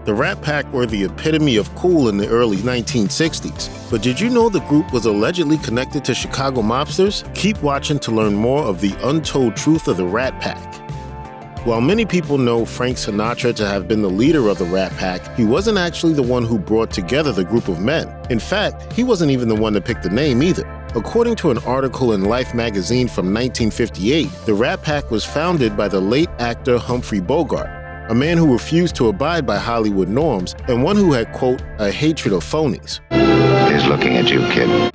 The Rat Pack were the epitome of cool in the early 1960s. But did you know the group was allegedly connected to Chicago mobsters? Keep watching to learn more of the untold truth of the Rat Pack. While many people know Frank Sinatra to have been the leader of the Rat Pack, he wasn't actually the one who brought together the group of men. In fact, he wasn't even the one to pick the name either. According to an article in Life magazine from 1958, the Rat Pack was founded by the late actor Humphrey Bogart, a man who refused to abide by Hollywood norms and one who had, quote, a hatred of phonies. He's looking at you, kid.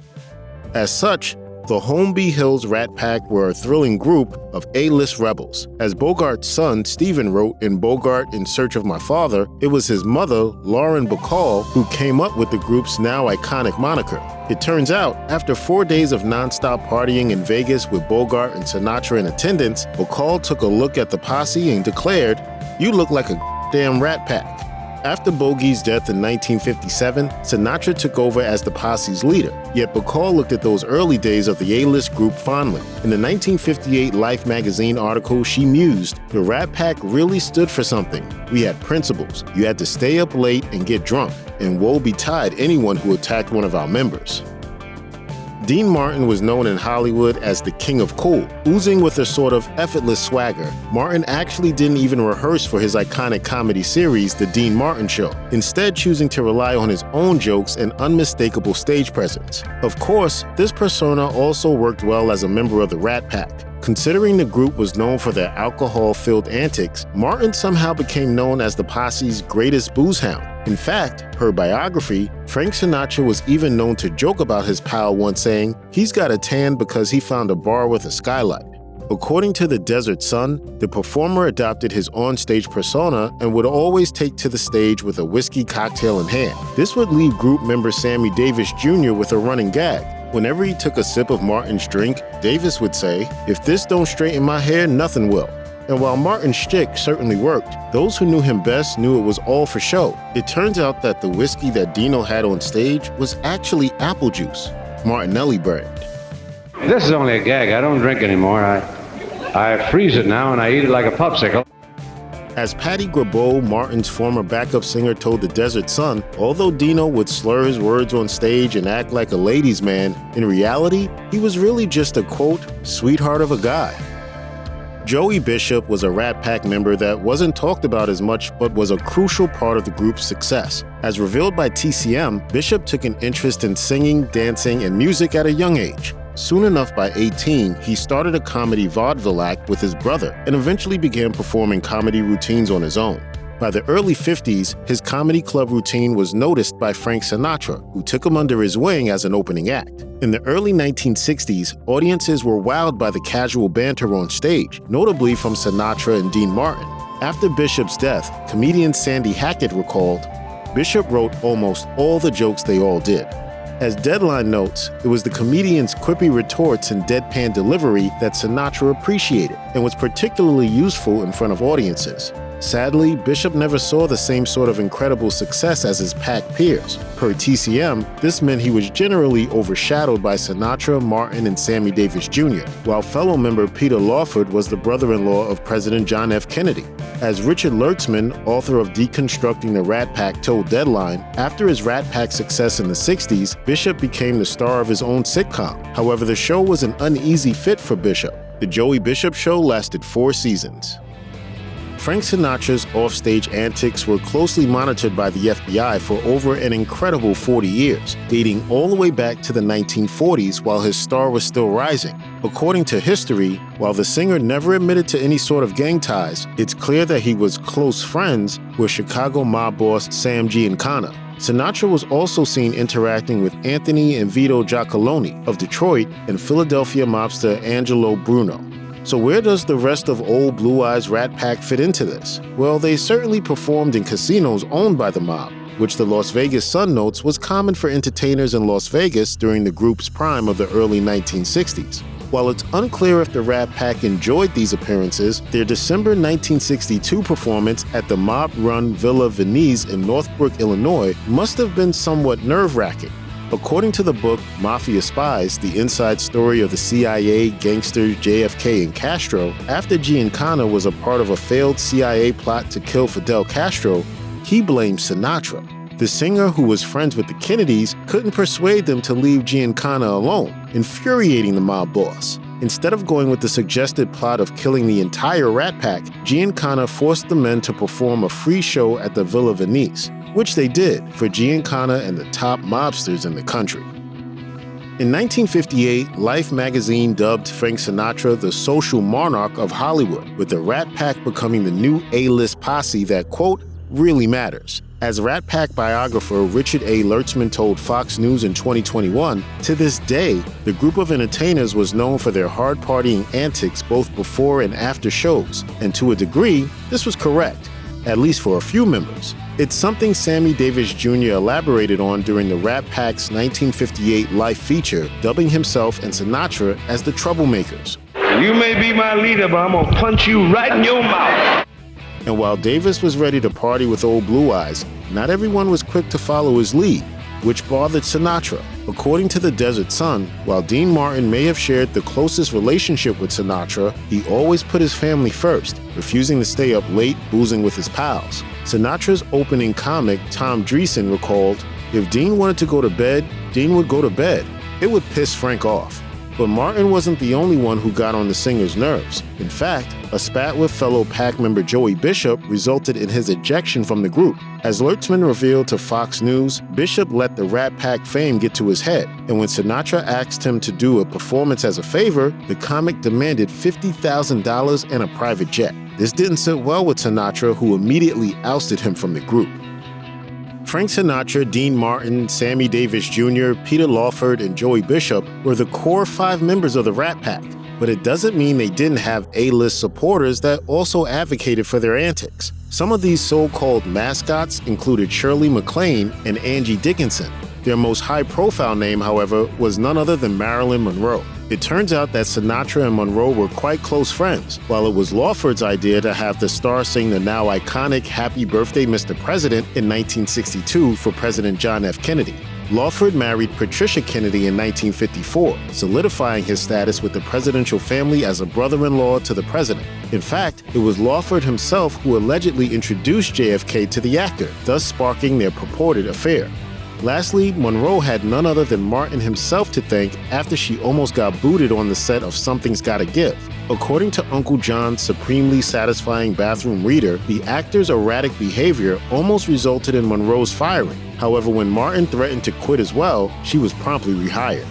As such, the Holmby Hills Rat Pack were a thrilling group of A-list rebels. As Bogart's son, Stephen, wrote in Bogart in Search of My Father, it was his mother, Lauren Bacall, who came up with the group's now iconic moniker. It turns out, after 4 days of non-stop partying in Vegas with Bogart and Sinatra in attendance, Bacall took a look at the posse and declared, "You look like a damn Rat Pack." After Bogey's death in 1957, Sinatra took over as the posse's leader, yet Bacall looked at those early days of the A-list group fondly. In the 1958 Life magazine article, she mused, "The Rat Pack really stood for something. We had principles. You had to stay up late and get drunk, and woe betide anyone who attacked one of our members." Dean Martin was known in Hollywood as the King of Cool, oozing with a sort of effortless swagger. Martin actually didn't even rehearse for his iconic comedy series, The Dean Martin Show, instead choosing to rely on his own jokes and unmistakable stage presence. Of course, this persona also worked well as a member of the Rat Pack. Considering the group was known for their alcohol-filled antics, Martin somehow became known as the posse's greatest booze hound. In fact, per biography, Frank Sinatra was even known to joke about his pal once saying, "He's got a tan because he found a bar with a skylight." According to the Desert Sun, the performer adopted his on-stage persona and would always take to the stage with a whiskey cocktail in hand. This would leave group member Sammy Davis Jr. with a running gag. Whenever he took a sip of Martin's drink, Davis would say, "If this don't straighten my hair, nothing will." And while Martin's shtick certainly worked, those who knew him best knew it was all for show. It turns out that the whiskey that Dino had on stage was actually apple juice, Martinelli brand. This is only a gag. I don't drink anymore. I freeze it now and I eat it like a popsicle. As Patty Grabeau, Martin's former backup singer, told the Desert Sun, although Dino would slur his words on stage and act like a ladies' man, in reality, he was really just a, quote, sweetheart of a guy. Joey Bishop was a Rat Pack member that wasn't talked about as much but was a crucial part of the group's success. As revealed by TCM, Bishop took an interest in singing, dancing, and music at a young age. Soon enough, by 18, he started a comedy vaudeville act with his brother and eventually began performing comedy routines on his own. By the early 50s, his comedy club routine was noticed by Frank Sinatra, who took him under his wing as an opening act. In the early 1960s, audiences were wowed by the casual banter on stage, notably from Sinatra and Dean Martin. After Bishop's death, comedian Sandy Hackett recalled, "Bishop wrote almost all the jokes they all did." As Deadline notes, it was the comedian's quippy retorts and deadpan delivery that Sinatra appreciated and was particularly useful in front of audiences. Sadly, Bishop never saw the same sort of incredible success as his pack peers. Per TCM, this meant he was generally overshadowed by Sinatra, Martin, and Sammy Davis Jr., while fellow member Peter Lawford was the brother-in-law of President John F. Kennedy. As Richard Lertzman, author of Deconstructing the Rat Pack, told Deadline, after his Rat Pack success in the 60s, Bishop became the star of his own sitcom. However, the show was an uneasy fit for Bishop. The Joey Bishop Show lasted 4 seasons. Frank Sinatra's offstage antics were closely monitored by the FBI for over an incredible 40 years, dating all the way back to the 1940s while his star was still rising. According to history, while the singer never admitted to any sort of gang ties, it's clear that he was close friends with Chicago mob boss Sam Giancana. Sinatra was also seen interacting with Anthony and Vito Giacalone of Detroit and Philadelphia mobster Angelo Bruno. So where does the rest of Old Blue Eye's Rat Pack fit into this? Well, they certainly performed in casinos owned by the mob, which the Las Vegas Sun notes was common for entertainers in Las Vegas during the group's prime of the early 1960s. While it's unclear if the Rat Pack enjoyed these appearances, their December 1962 performance at the mob-run Villa Venise in Northbrook, Illinois, must have been somewhat nerve-wracking. According to the book Mafia Spies, the inside story of the CIA, gangsters JFK and Castro, after Giancana was a part of a failed CIA plot to kill Fidel Castro, he blamed Sinatra. The singer, who was friends with the Kennedys, couldn't persuade them to leave Giancana alone, infuriating the mob boss. Instead of going with the suggested plot of killing the entire Rat Pack, Giancana forced the men to perform a free show at the Villa Venice, which they did for Giancana and the top mobsters in the country. In 1958, Life magazine dubbed Frank Sinatra the social monarch of Hollywood, with the Rat Pack becoming the new A-list posse that, quote, really matters. As Rat Pack biographer Richard A. Lertzman told Fox News in 2021, to this day, the group of entertainers was known for their hard-partying antics both before and after shows, and to a degree, this was correct, at least for a few members. It's something Sammy Davis Jr. elaborated on during the Rat Pack's 1958 Life feature, dubbing himself and Sinatra as the Troublemakers. You may be my leader, but I'm gonna punch you right in your mouth. And while Davis was ready to party with old Blue Eyes, not everyone was quick to follow his lead, which bothered Sinatra. According to the Desert Sun, while Dean Martin may have shared the closest relationship with Sinatra, he always put his family first, refusing to stay up late boozing with his pals. Sinatra's opening comic, Tom Dreesen, recalled, "If Dean wanted to go to bed, Dean would go to bed. It would piss Frank off." But Martin wasn't the only one who got on the singer's nerves. In fact, a spat with fellow Pack member Joey Bishop resulted in his ejection from the group. As Lertzman revealed to Fox News, Bishop let the Rat Pack fame get to his head, and when Sinatra asked him to do a performance as a favor, the comic demanded $50,000 and a private jet. This didn't sit well with Sinatra, who immediately ousted him from the group. Frank Sinatra, Dean Martin, Sammy Davis Jr., Peter Lawford, and Joey Bishop were the core 5 members of the Rat Pack, but it doesn't mean they didn't have A-list supporters that also advocated for their antics. Some of these so-called mascots included Shirley MacLaine and Angie Dickinson. Their most high-profile name, however, was none other than Marilyn Monroe. It turns out that Sinatra and Monroe were quite close friends, while it was Lawford's idea to have the star sing the now iconic Happy Birthday, Mr. President in 1962 for President John F. Kennedy. Lawford married Patricia Kennedy in 1954, solidifying his status with the presidential family as a brother-in-law to the president. In fact, it was Lawford himself who allegedly introduced JFK to the actor, thus sparking their purported affair. Lastly, Monroe had none other than Martin himself to thank after she almost got booted on the set of Something's Gotta Give. According to Uncle John's supremely satisfying bathroom reader, the actor's erratic behavior almost resulted in Monroe's firing. However, when Martin threatened to quit as well, she was promptly rehired.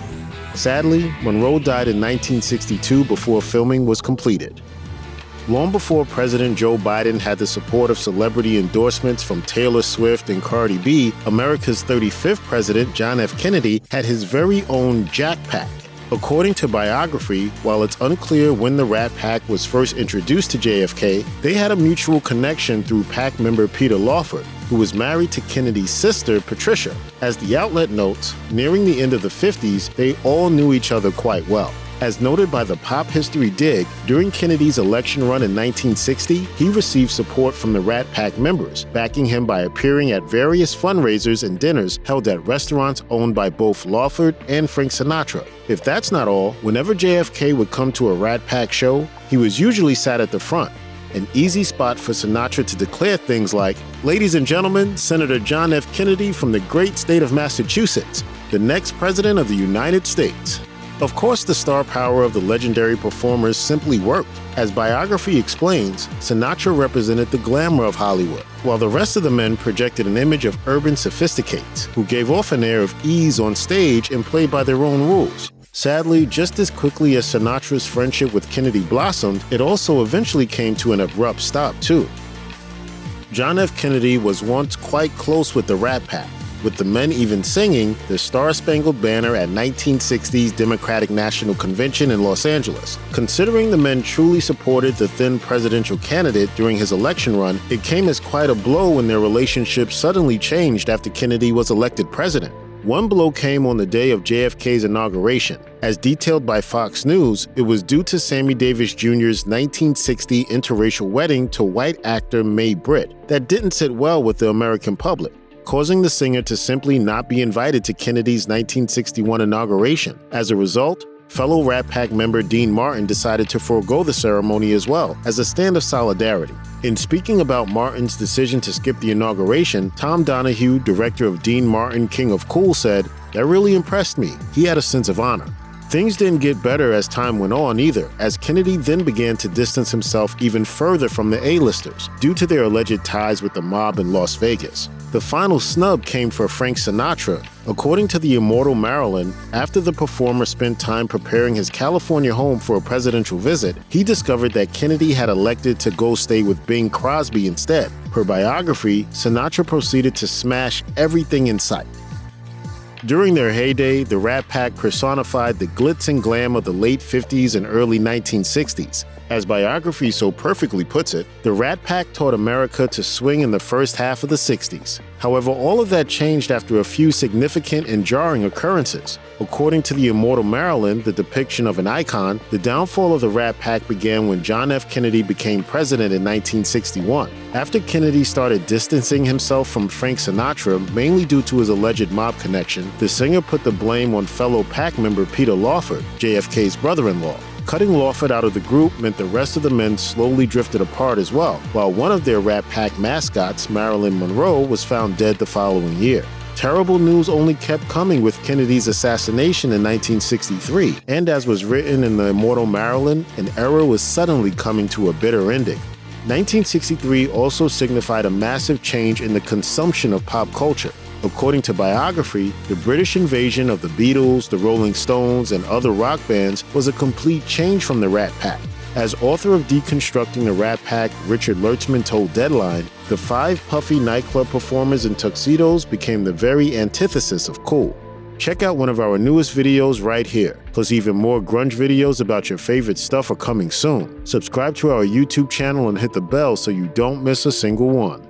Sadly, Monroe died in 1962 before filming was completed. Long before President Joe Biden had the support of celebrity endorsements from Taylor Swift and Cardi B, America's 35th president, John F. Kennedy, had his very own Jack Pack. According to biography, while it's unclear when the Rat Pack was first introduced to JFK, they had a mutual connection through Pack member Peter Lawford, who was married to Kennedy's sister, Patricia. As the outlet notes, nearing the end of the 50s, they all knew each other quite well. As noted by the Pop History Dig, during Kennedy's election run in 1960, he received support from the Rat Pack members, backing him by appearing at various fundraisers and dinners held at restaurants owned by both Lawford and Frank Sinatra. If that's not all, whenever JFK would come to a Rat Pack show, he was usually sat at the front, an easy spot for Sinatra to declare things like, "Ladies and gentlemen, Senator John F. Kennedy from the great state of Massachusetts, the next president of the United States." Of course, the star power of the legendary performers simply worked. As biography explains, Sinatra represented the glamour of Hollywood, while the rest of the men projected an image of urban sophisticates, who gave off an air of ease on stage and played by their own rules. Sadly, just as quickly as Sinatra's friendship with Kennedy blossomed, it also eventually came to an abrupt stop, too. John F. Kennedy was once quite close with the Rat Pack, with the men even singing the Star-Spangled Banner at 1960's Democratic National Convention in Los Angeles. Considering the men truly supported the then presidential candidate during his election run, it came as quite a blow when their relationship suddenly changed after Kennedy was elected president. One blow came on the day of JFK's inauguration. As detailed by Fox News, it was due to Sammy Davis Jr.'s 1960 interracial wedding to white actor Mae Britt that didn't sit well with the American public, causing the singer to simply not be invited to Kennedy's 1961 inauguration. As a result, fellow Rat Pack member Dean Martin decided to forego the ceremony as well, as a stand of solidarity. In speaking about Martin's decision to skip the inauguration, Tom Donahue, director of Dean Martin King of Cool, said, "That really impressed me. He had a sense of honor." Things didn't get better as time went on either, as Kennedy then began to distance himself even further from the A-listers, due to their alleged ties with the mob in Las Vegas. The final snub came for Frank Sinatra. According to the immortal Marilyn, after the performer spent time preparing his California home for a presidential visit, he discovered that Kennedy had elected to go stay with Bing Crosby instead. Per biography, Sinatra proceeded to smash everything in sight. During their heyday, the Rat Pack personified the glitz and glam of the late 50s and early 1960s. As biography so perfectly puts it, the Rat Pack taught America to swing in the first half of the 60s. However, all of that changed after a few significant and jarring occurrences. According to the immortal Marilyn, the depiction of an icon, the downfall of the Rat Pack began when John F. Kennedy became president in 1961. After Kennedy started distancing himself from Frank Sinatra, mainly due to his alleged mob connection, the singer put the blame on fellow Pack member Peter Lawford, JFK's brother-in-law. Cutting Lawford out of the group meant the rest of the men slowly drifted apart as well, while one of their Rat Pack mascots, Marilyn Monroe, was found dead the following year. Terrible news only kept coming with Kennedy's assassination in 1963, and as was written in the immortal Marilyn, an era was suddenly coming to a bitter ending. 1963 also signified a massive change in the consumption of pop culture. According to biography, the British invasion of the Beatles, the Rolling Stones, and other rock bands was a complete change from the Rat Pack. As author of Deconstructing the Rat Pack, Richard Lertzman told Deadline, the 5 puffy nightclub performers in tuxedos became the very antithesis of cool. Check out one of our newest videos right here. Plus, even more grunge videos about your favorite stuff are coming soon. Subscribe to our YouTube channel and hit the bell so you don't miss a single one.